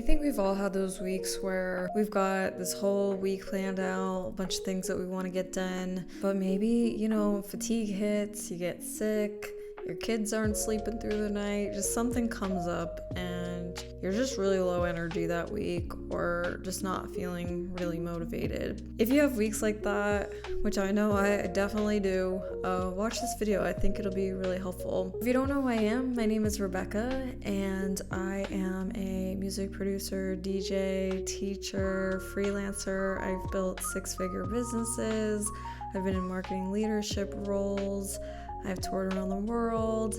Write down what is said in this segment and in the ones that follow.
I think we've all had those weeks where we've got this whole week planned out, a bunch of things that we want to get done, but maybe, fatigue hits, you get sick, your kids aren't sleeping through the night, just something comes up and you're just really low energy that week or just not feeling really motivated. If you have weeks like that, which I know I definitely do, watch this video. I think it'll be really helpful. If you don't know who I am, my name is Rebecca and I am a music producer, DJ, teacher, freelancer. I've built 6-figure businesses. I've been in marketing leadership roles. I've toured around the world,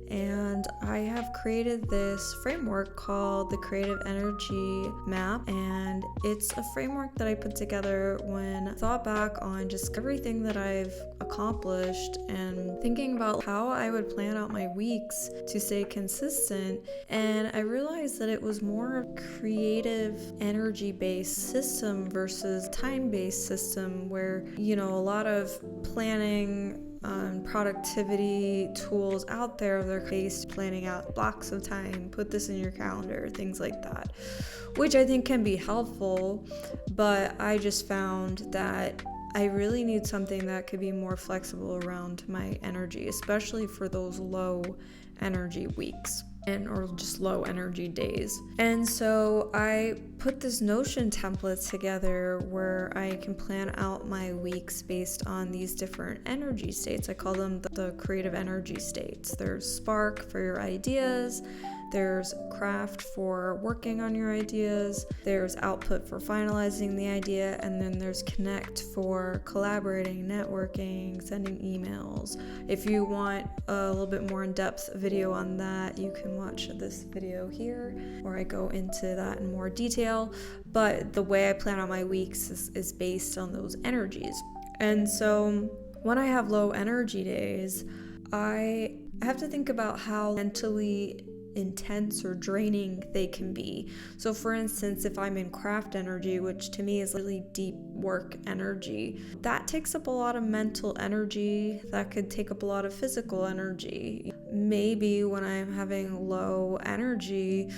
and I have created this framework called the Creative Energy Map, and it's a framework that I put together when I thought back on just everything that I've accomplished and thinking about how I would plan out my weeks to stay consistent. And I realized that it was more of a creative energy-based system versus time-based system where, a lot of planning productivity tools out there, they're based planning out blocks of time, put this in your calendar, things like that, which I think can be helpful, but I just found that I really need something that could be more flexible around my energy, especially for those low energy weeks or just low energy days. And so I put this Notion template together where I can plan out my weeks based on these different energy states. I call them the creative energy states. There's spark for your ideas, there's craft for working on your ideas, there's output for finalizing the idea, and then there's connect for collaborating, networking, sending emails. If you want a little bit more in-depth video on that, you can watch this video here where I go into that in more detail. But the way I plan out my weeks is based on those energies. And so when I have low energy days, I have to think about how mentally intense or draining they can be. So for instance, if I'm in craft energy, which to me is really deep work energy, that takes up a lot of mental energy, that could take up a lot of physical energy. Maybe when I'm having low energy,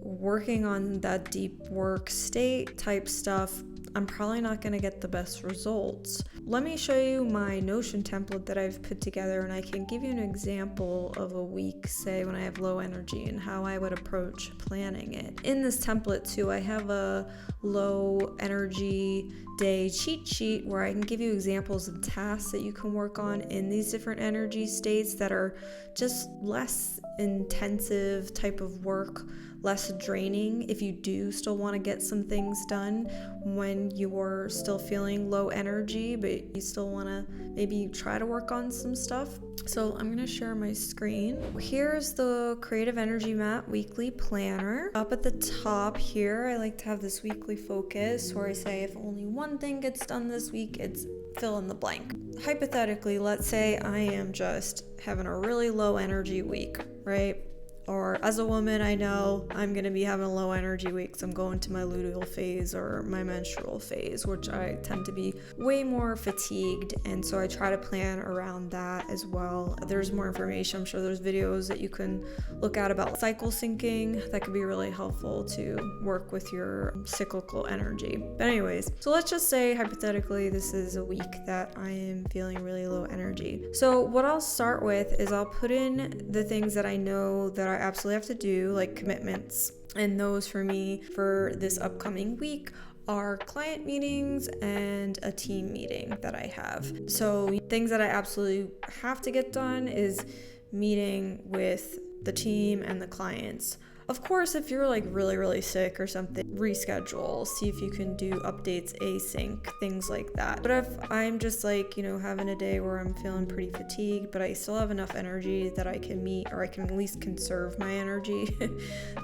working on that deep work state type stuff, I'm probably not going to get the best results. Let me show you my Notion template that I've put together, and I can give you an example of a week, say when I have low energy, and how I would approach planning it. In this template too, I have a low energy day cheat sheet where I can give you examples of tasks that you can work on in these different energy states that are just less intensive type of work, less draining if you do still want to get some things done when you're still feeling low energy, but you still want to maybe try to work on some stuff. So I'm going to share my screen. Here's the Creative Energy Map Weekly Planner. Up at the top here, I like to have this weekly focus where I say if only one thing gets done this week, it's fill in the blank. Hypothetically, let's say I am just having a really low energy week, right? Or as a woman, I know I'm going to be having a low energy week, so I'm going to my luteal phase or my menstrual phase, which I tend to be way more fatigued, and so I try to plan around that as well. There's more information. I'm sure there's videos that you can look at about cycle syncing that could be really helpful to work with your cyclical energy. But anyways, so let's just say hypothetically this is a week that I am feeling really low energy. So what I'll start with is I'll put in the things that I know that I absolutely have to do, like commitments, and those for me for this upcoming week are client meetings and a team meeting that I have. So things that I absolutely have to get done is meeting with the team and the clients. Of course, if you're like really, really sick or something, reschedule, see if you can do updates async, things like that. But if I'm just like, having a day where I'm feeling pretty fatigued, but I still have enough energy that I can meet, or I can at least conserve my energy.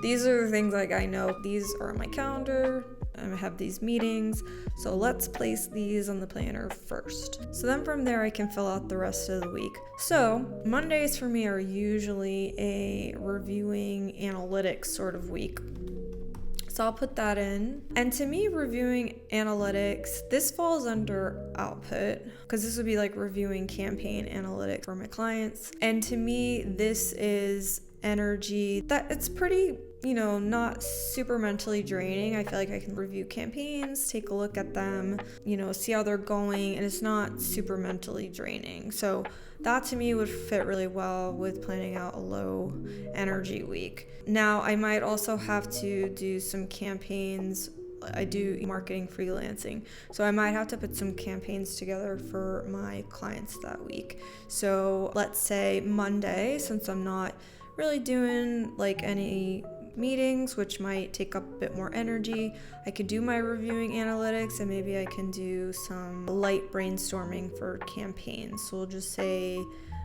These are the things like I know these are on my calendar. I have these meetings, so let's place these on the planner first. So then from there I can fill out the rest of the week. So Mondays for me are usually a reviewing analytics sort of week. So I'll put that in. And to me, reviewing analytics, this falls under output because this would be like reviewing campaign analytics for my clients. And to me, this is energy that it's pretty not super mentally draining. I feel like I can review campaigns, take a look at them, see how they're going, and it's not super mentally draining. So that to me would fit really well with planning out a low energy week. Now, I might also have to do some campaigns. I do marketing freelancing, so I might have to put some campaigns together for my clients that week. So let's say Monday, since I'm not really doing like any meetings, which might take up a bit more energy, I could do my reviewing analytics, and maybe I can do some light brainstorming for campaigns. So we'll just say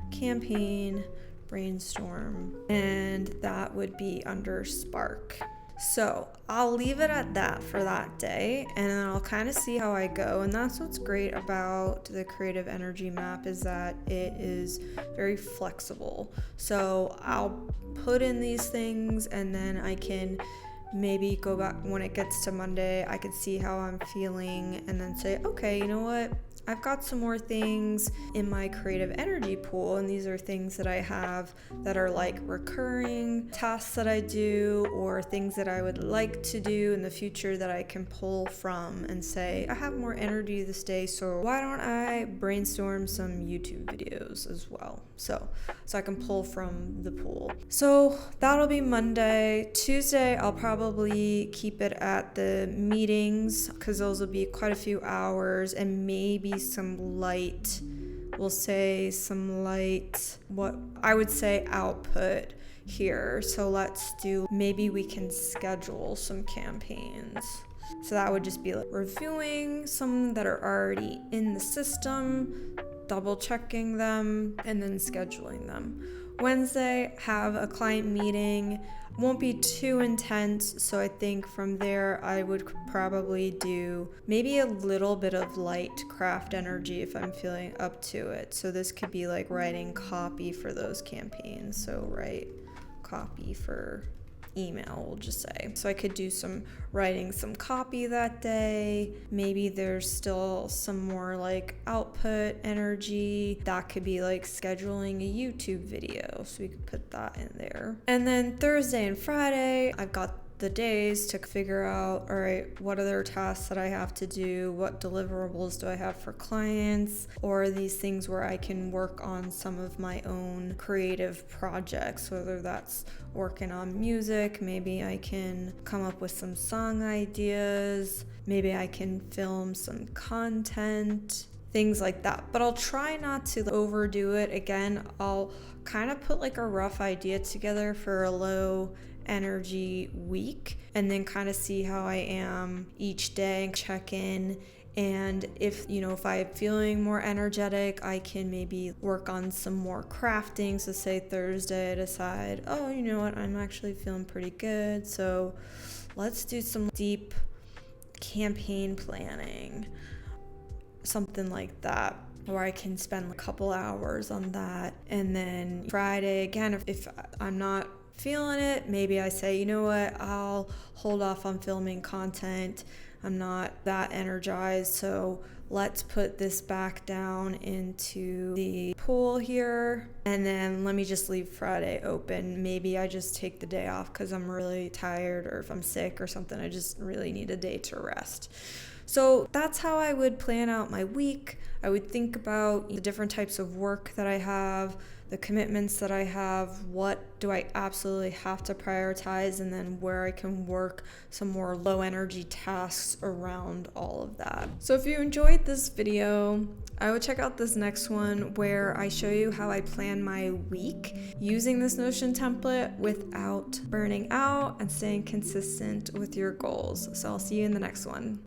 campaign brainstorm, and that would be under Spark. So I'll leave it at that for that day, and then I'll kind of see how I go. And that's what's great about the creative energy map, is that it is very flexible. So I'll put in these things, and then I can maybe go back when it gets to Monday. I could see how I'm feeling and then say, okay, you know what? I've got some more things in my creative energy pool, and these are things that I have that are like recurring tasks that I do, or things that I would like to do in the future that I can pull from and say, I have more energy this day, so why don't I brainstorm some YouTube videos as well? So I can pull from the pool. So that'll be Monday. Tuesday, I'll probably keep it at the meetings, because those will be quite a few hours, and maybe some light, what I would say output here. So let's do, maybe we can schedule some campaigns. So that would just be like reviewing some that are already in the system, double checking them, and then scheduling them. Wednesday, have a client meeting. Won't be too intense, so I think from there I would probably do maybe a little bit of light craft energy if I'm feeling up to it. So this could be like writing copy for those campaigns. So write copy for email, we'll just say. So I could do writing some copy that day. Maybe there's still some more like output energy. That could be like scheduling a YouTube video. So we could put that in there. And then Thursday and Friday, I've got the days to figure out, all right, what other tasks that I have to do, what deliverables do I have for clients, or these things where I can work on some of my own creative projects, whether that's working on music, maybe I can come up with some song ideas, maybe I can film some content, things like that. But I'll try not to overdo it. Again, I'll kind of put like a rough idea together for a low energy week, and then kind of see how I am each day and check in. And if I'm feeling more energetic, I can maybe work on some more crafting. So say Thursday I decide, oh, you know what, I'm actually feeling pretty good, so let's do some deep campaign planning, something like that, where I can spend a couple hours on that. And then Friday, again, if I'm not feeling it, maybe I say, you know what, I'll hold off on filming content. I'm not that energized, so let's put this back down into the pool here, and then let me just leave Friday open. Maybe I just take the day off because I'm really tired, or if I'm sick or something, I just really need a day to rest. So that's how I would plan out my week. I would think about the different types of work that I have, the commitments that I have, what do I absolutely have to prioritize, and then where I can work some more low energy tasks around all of that. So if you enjoyed this video, I would check out this next one where I show you how I plan my week using this Notion template without burning out and staying consistent with your goals. So I'll see you in the next one.